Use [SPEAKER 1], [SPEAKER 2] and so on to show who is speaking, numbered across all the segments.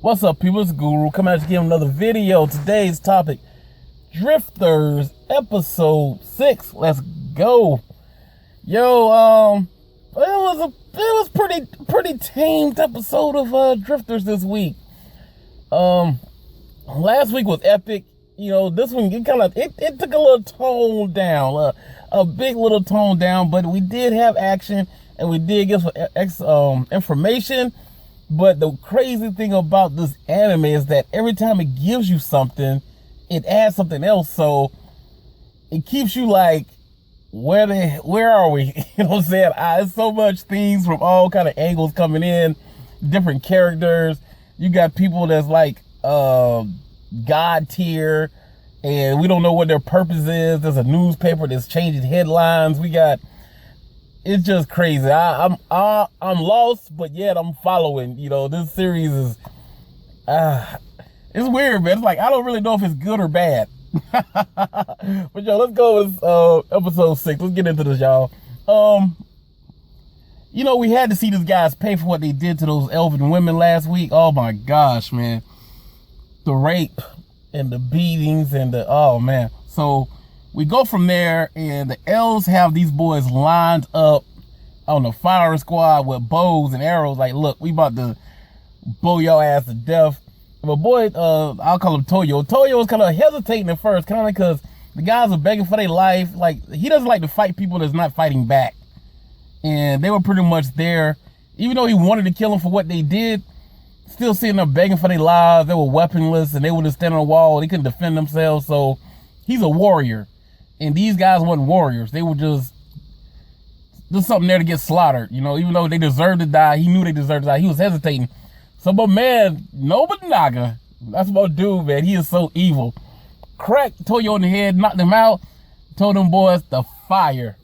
[SPEAKER 1] What's up, people? It's Guru coming out to give another video. Today's topic, Drifters, episode 6. Let's go. Yo, it was pretty tamed episode of Drifters this week. Last week was epic. You know, this one it took a little tone down, a big little tone down, but we did have action and we did get some information. But the crazy thing about this anime is that every time it gives you something, it adds something else. So it keeps you like, where are we? You know what I'm saying? It's so much things from all kind of angles coming in, different characters. You got people that's like God tier, and we don't know what their purpose is. There's a newspaper that's changing headlines. It's just crazy. I'm lost, but yet I'm following. You know, this series is it's weird, man. It's like I don't really know if it's good or bad. But yo, let's go with episode 6. Let's get into this, y'all. You know, we had to see these guys pay for what they did to those elven women last week. Oh my gosh, man. The rape and the beatings and oh man. So we go from there, and the elves have these boys lined up on the firing squad with bows and arrows. Like, look, we about to blow your ass to death. But boy, I'll call him Toyo. Toyo was kind of hesitating at first, kind of like, because the guys are begging for their life. Like, he doesn't like to fight people that's not fighting back. And they were pretty much there. Even though he wanted to kill them for what they did, still sitting there begging for their lives. They were weaponless, and they would just stand on the wall. They couldn't defend themselves. So he's a warrior. And these guys weren't warriors. They were just something there to get slaughtered. You know, even though they deserved to die, he knew they deserved to die. He was hesitating. So, but man, Nobunaga, that's my dude, man. He is so evil. Cracked Toyo in the head, knocked him out, told them boys to fire.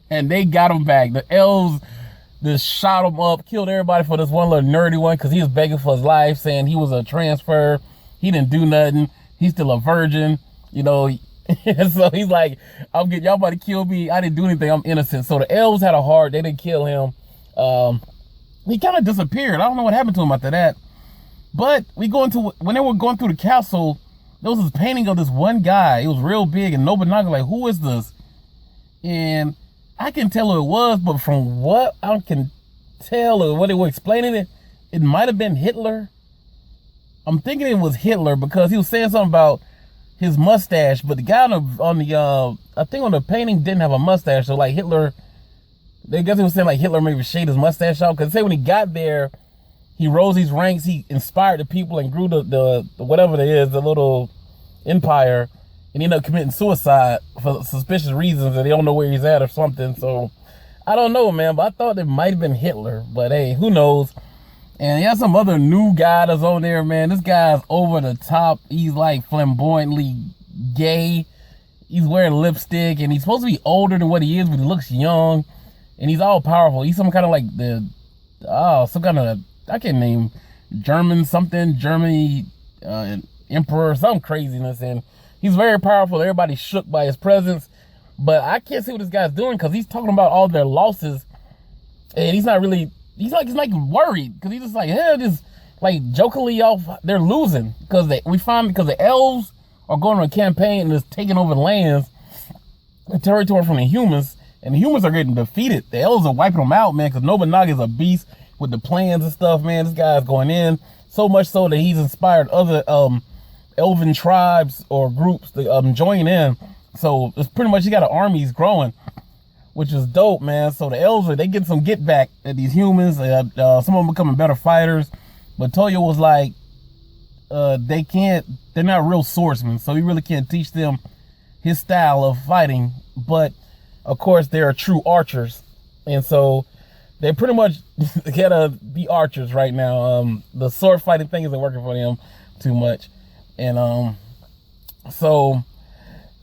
[SPEAKER 1] And they got him back. The elves just shot him up, killed everybody for this one little nerdy one, because he was begging for his life, saying he was a transfer. He didn't do nothing. He's still a virgin, you know. So he's like, I'm getting y'all about to kill me. I didn't do anything. I'm innocent. So the elves had a heart. They didn't kill him. He kind of disappeared. I don't know what happened to him after that. But when they were going through the castle, there was this painting of this one guy. It was real big, and Nobunaga like, who is this? And I can tell who it was, but from what I can tell or what they were explaining it might have been Hitler. I'm thinking it was Hitler because he was saying something about his mustache, but the guy on the painting didn't have a mustache. So like Hitler, I guess he was saying like Hitler maybe shaved his mustache out, because say when he got there, he rose these ranks, he inspired the people and grew the whatever it is, the little empire, and he ended up committing suicide for suspicious reasons, and they don't know where he's at or something. So I don't know, man, but I thought it might have been Hitler, but hey, who knows? And he has some other new guy that's on there, man. This guy's over the top. He's like flamboyantly gay. He's wearing lipstick, and he's supposed to be older than what he is, but he looks young. And he's all powerful. He's some kind of like some kind of, I can't name, Germany emperor, some craziness. And he's very powerful. Everybody's shook by his presence. But I can't see what this guy's doing, because he's talking about all their losses, and he's not really. He's like worried, because he's just like, hey, just like jokingly off, they're losing because the elves are going on a campaign and just taking over lands and territory from the humans, and the humans are getting defeated. The elves are wiping them out, man, because Nobunaga is a beast with the plans and stuff, man. This guy's going in so much so that he's inspired other elven tribes or groups to join in. So it's pretty much, he got an army, he's growing, which is dope, man. So the elves, they get some get back at these humans. Some of them becoming better fighters. But Toyo was like, they're not real swordsmen, so he really can't teach them his style of fighting. But of course, they are true archers. And so they pretty much gotta be archers right now. The sword fighting thing isn't working for them too much. And so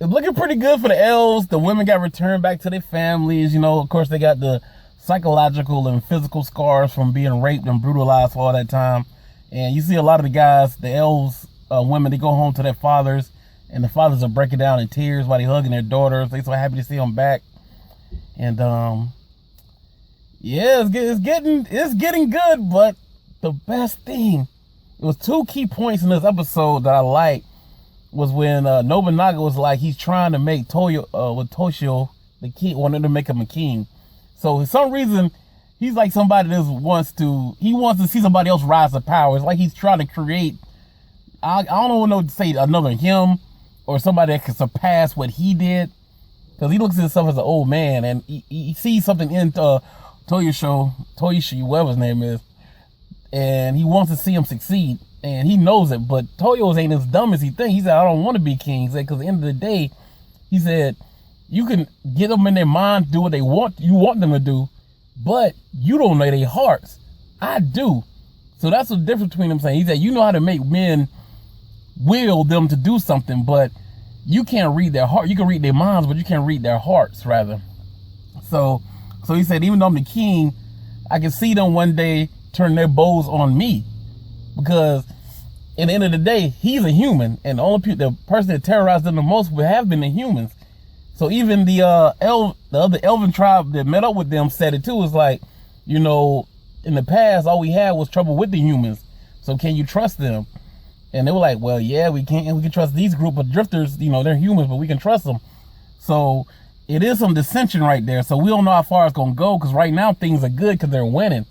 [SPEAKER 1] it's looking pretty good for the elves. The women got returned back to their families. You know, of course, they got the psychological and physical scars from being raped and brutalized for all that time. And you see a lot of the guys, the elves, women, they go home to their fathers, and the fathers are breaking down in tears while they're hugging their daughters. They're so happy to see them back. And yeah, it's getting good. But the best thing it was two key points in this episode that I liked. Was when Nobunaga was like, he's trying to make Toshio the king, wanted to make him a king. So for some reason, he's like somebody that wants to see somebody else rise to power. It's like he's trying to create, I don't know what to say, another him or somebody that can surpass what he did. Because he looks at himself as an old man, and he sees something in Toyoshi, whatever his name is, and he wants to see him succeed. And he knows it, but Toyo ain't as dumb as he thinks. He said, I don't want to be king. He said, because at the end of the day, he said, you can get them in their mind, do what you want them to do, but you don't know their hearts. I do. So that's the difference between them saying. He said, you know how to make men will them to do something, but you can't read their heart. You can read their minds, but you can't read their hearts, rather. So he said, even though I'm the king, I can see them one day turn their bows on me. Because at the end of the day, he's a human, and the person that terrorized them the most would have been the humans. So even the other elven tribe that met up with them said it too. It's like, you know, in the past, all we had was trouble with the humans. So can you trust them? And they were like, well, yeah, we can. We can trust these group of drifters. You know, they're humans, but we can trust them. So it is some dissension right there. So we don't know how far it's gonna go, because right now things are good because they're winning.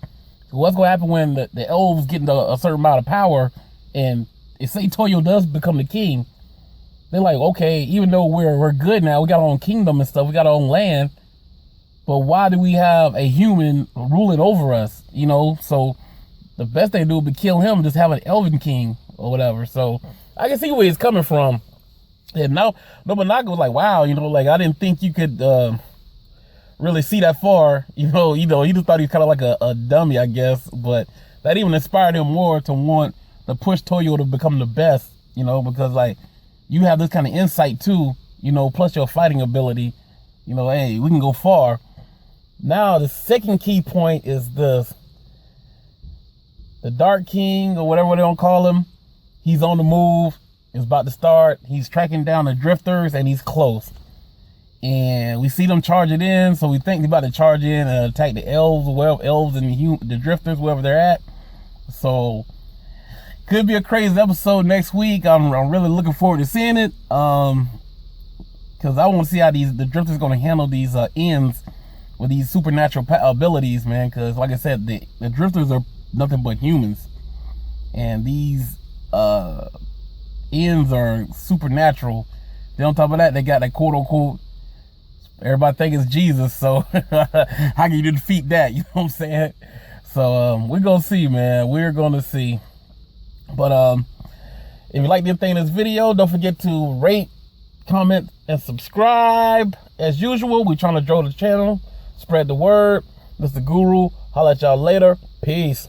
[SPEAKER 1] What's going to happen when the elves get into a certain amount of power, and if say Toyo does become the king, they're like, okay, even though we're good now, we got our own kingdom and stuff, we got our own land, but why do we have a human ruling over us? You know, so the best they do would be kill him, just have an elven king or whatever. So I can see where he's coming from. And now Nobunaga was like, wow, you know, like I didn't think you could really see that far, you know, he just thought he was kind of like a dummy, I guess, but that even inspired him more to want to push Toyo to become the best, you know, because like you have this kind of insight too, you know, plus your fighting ability, you know, hey, we can go far. Now the second key point is this: the Dark King, or whatever they don't call him, he's on the move, it's about to start, he's tracking down the drifters, and he's close. And we see them charging in, so we think he's about to charge in and attack the elves, and the drifters, wherever they're at. So could be a crazy episode next week. I'm really looking forward to seeing it, because I want to see how the drifters going to handle these ends with these supernatural abilities, man. Because like I said, the drifters are nothing but humans, and these ends are supernatural. Then on top of that, they got that quote unquote, everybody think it's Jesus, so how can you defeat that? You know what I'm saying? So we're gonna see, man. We're gonna see. But if you like anything in this video, don't forget to rate, comment, and subscribe. As usual, we're trying to grow the channel, spread the word. This is the Guru. Holla at y'all later. Peace.